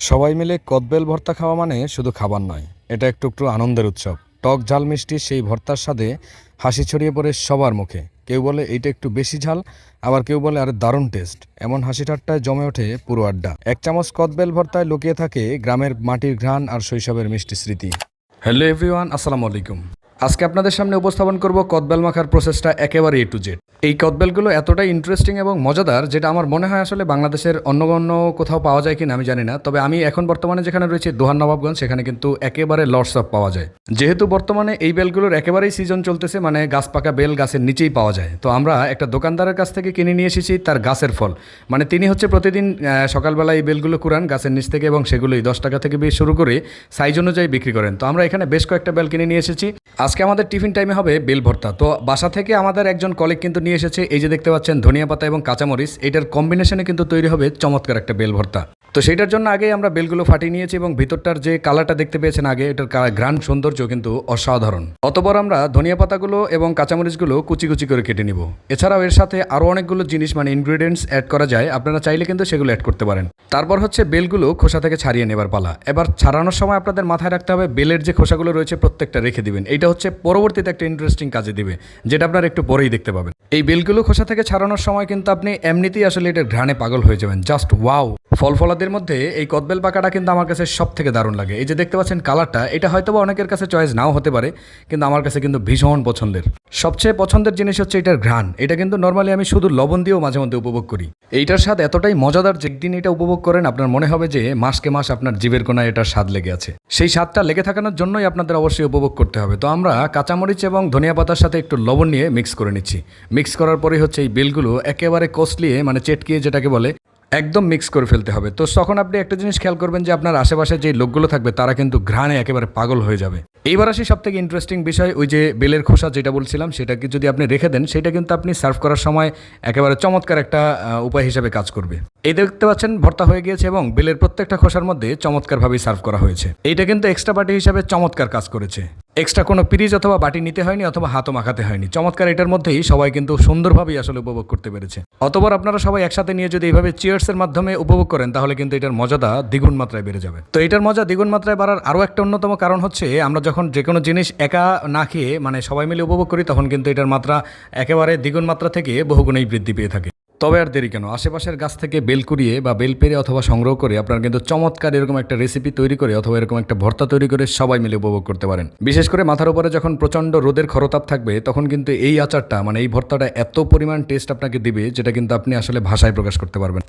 সবাই মিলে কদবেল ভর্তা খাওয়া মানে শুধু খাবার নয়, এটা একটু একটু আনন্দের উৎসব। টক ঝাল মিষ্টি সেই ভর্তার স্বাদে হাসি ছড়িয়ে পড়ে সবার মুখে। কেউ বলে এইটা একটু বেশি ঝাল, আবার কেউ বলে আরে দারুণ টেস্ট। এমন হাসি ঠাট্টায় জমে ওঠে পুরো আড্ডা। এক চামচ কদবেল ভর্তায় লুকিয়ে থাকে গ্রামের মাটির ঘ্রাণ আর শৈশবের মিষ্টি স্মৃতি। হ্যালো এভরিওয়ান, আসসালামু আলাইকুম। আজকে আপনাদের সামনে উপস্থাপন করব কদবেল মাখার প্রসেসটা একেবারে A to Z। এই কদবেলগুলো এতটাই ইন্টারেস্টিং এবং মজাদার, যেটা আমার মনে হয় আসলে বাংলাদেশের অন্য কোথাও পাওয়া যায় কিনা আমি জানি না। তবে আমি এখন বর্তমানে যেখানে রয়েছে দোহার নবাবগঞ্জ, সেখানে কিন্তু একেবারে লটস অফ পাওয়া যায়। যেহেতু বর্তমানে এই বেলগুলোর একেবারেই সিজন চলতেছে, মানে গাছ পাকা বেল গাছের নিচেই পাওয়া যায়। তো আমরা একটা দোকানদারের কাছ থেকে কিনে নিয়ে এসেছি তার গাছের ফল। মানে তিনি হচ্ছে প্রতিদিন সকালবেলা এই বেলগুলো কুড়ান গাছের নিচ থেকে, এবং সেগুলোই 10 টাকা থেকে বেশ শুরু করে সাইজ অনুযায়ী বিক্রি করেন। তো আমরা এখানে বেশ কয়েকটা বেল কিনে নিয়ে এসেছি। আজকে আমাদের টিফিন টাইমে হবে বেল ভর্তা। তো বাসা থেকে আমাদের একজন কলিগ কিন্তু নিয়ে এসেছে, এই যে দেখতে পাচ্ছেন ধনিয়া পাতা এবং কাঁচামরিচ, এটার কম্বিনেশনে কিন্তু তৈরি হবে চমৎকার একটা বেল ভর্তা। তো সেটার জন্য আগেই আমরা বেলগুলো ফাটিয়ে নিয়েছি, এবং ভিতরটার যে কালারটা দেখতে পেয়েছেন আগে, এটার ঘ্রাণ সৌন্দর্য কিন্তু অসাধারণ। অতপর আমরা ধনিয়া পাতাগুলো এবং কাঁচামরিচগুলো কুচি কুচি করে কেটে নিব। এছাড়াও এর সাথে আরও অনেকগুলো জিনিস মানে ইনগ্রিডিয়েন্টস অ্যাড করা যায়, আপনারা চাইলে কিন্তু সেগুলো অ্যাড করতে পারেন। তারপর হচ্ছে বেলগুলো খোসা থেকে ছাড়িয়ে নেবার পালা। এবার ছাড়ানোর সময় আপনাদের মাথায় রাখতে হবে বেলের যে খোসাগুলো রয়েছে প্রত্যেকটা রেখে দিবেন। এইটা হচ্ছে পরবর্তীতে একটা ইন্টারেস্টিং কাজে দিবে, যেটা আপনারা একটু পরেই দেখতে পাবেন। এই বেলগুলো খোসা থেকে ছাড়ানোর সময় কিন্তু আপনি এমনিতেই আসলে এটার ঘ্রাণে পাগল হয়ে যাবেন। Just wow! ফলফলাদের মধ্যে এই কদবেল পাকাটা কিন্তু আমার কাছে সব থেকে দারুণ লাগে। এই যে দেখতে পাচ্ছেন কালারটা, এটা হয়তো বা অনেকের কাছে চয়েস নাও হতে পারে, কিন্তু আমার কাছে কিন্তু ভীষণ পছন্দের। সবচেয়ে পছন্দের জিনিস হচ্ছে এটার ঘ্রাণ। এটা কিন্তু নর্মালি আমি শুধু লবণ দিয়েও মাঝে মধ্যে উপভোগ করি। এইটার স্বাদ এতটাই মজাদার যে একদিন এটা উপভোগ করেন আপনার মনে হবে যে মাসকে মাস আপনার জিভের কোনায় এটার স্বাদ লেগে আছে। সেই স্বাদটা লেগে থাকানোর জন্যই আপনাদের অবশ্যই উপভোগ করতে হবে। তো আমরা কাঁচামরিচ এবং ধনিয়া পাতার সাথে একটু লবণ নিয়ে মিক্স করে নিচ্ছি। মিক্স করার পরে হচ্ছে এই বেলগুলো একেবারে কষলিয়ে, মানে চেটকিয়ে যেটাকে বলে, একদম মিক্স করে ফেলতে হবে। তো তখন আপনি একটা জিনিস খেয়াল করবেন যে আপনার আশেপাশে যে লোকগুলো থাকবে তারা কিন্তু ঘ্রাণে একেবারে পাগল হয়ে যাবে। এইবার আসি সব থেকে ইন্টারেস্টিং বিষয়, ওই যে বেলের খোসা যেটা বলছিলাম, সেটাকে যদি আপনি রেখে দেন, সেটা কিন্তু আপনি সার্ভ করার সময় একেবারে চমৎকার একটা উপায় হিসেবে কাজ করবে। এই দেখতে পাচ্ছেন ভর্তা হয়ে গিয়েছে, এবং বেলের প্রত্যেকটা খোসার মধ্যে চমৎকারভাবেই সার্ভ করা হয়েছে। এইটা কিন্তু এক্সট্রা বাটি হিসাবে চমৎকার কাজ করেছে। এক্সট্রা কোনো পিরিজ অথবা বাটি নিতে হয়নি, অথবা হাতও মাখাতে হয়নি। চমৎকার এটার মধ্যেই সবাই কিন্তু সুন্দরভাবেই আসলে উপভোগ করতে পেরেছে। অতবার আপনারা সবাই একসাথে নিয়ে যদি এইভাবে চিয়ার্সের মাধ্যমে উপভোগ করেন, তাহলে কিন্তু এটার মজাটা দ্বিগুণ মাত্রায় বেড়ে যাবে। তো এটার মজা দ্বিগুণ মাত্রায় বাড়ার আরও একটা অন্যতম কারণ হচ্ছে, আমরা যখন যে কোনো জিনিস একা না খেয়ে মানে সবাই মিলে উপভোগ করি, তখন কিন্তু এটার মাত্রা একেবারে দ্বিগুণ মাত্রা থেকে বহুগুণেই বৃদ্ধি পেয়ে থাকে। তবে আর দেরি কেন, আশেপাশের গাছ থেকে বেল কুড়িয়ে বা বেল পেরে অথবা সংগ্রহ করে আপনারা কিন্তু চমৎকার এরকম একটা রেসিপি তৈরি করে অথবা এরকম একটা ভর্তা তৈরি করে সবাই মিলে উপভোগ করতে পারেন। বিশেষ করে মাথার উপরে যখন প্রচণ্ড রোদের খরতাপ থাকবে, তখন কিন্তু এই আচারটা মানে এই ভর্তাটা এত পরিমাণ টেস্ট আপনাকে দিবে, যেটা কিন্তু আপনি আসলে ভাষায় প্রকাশ করতে পারবেন।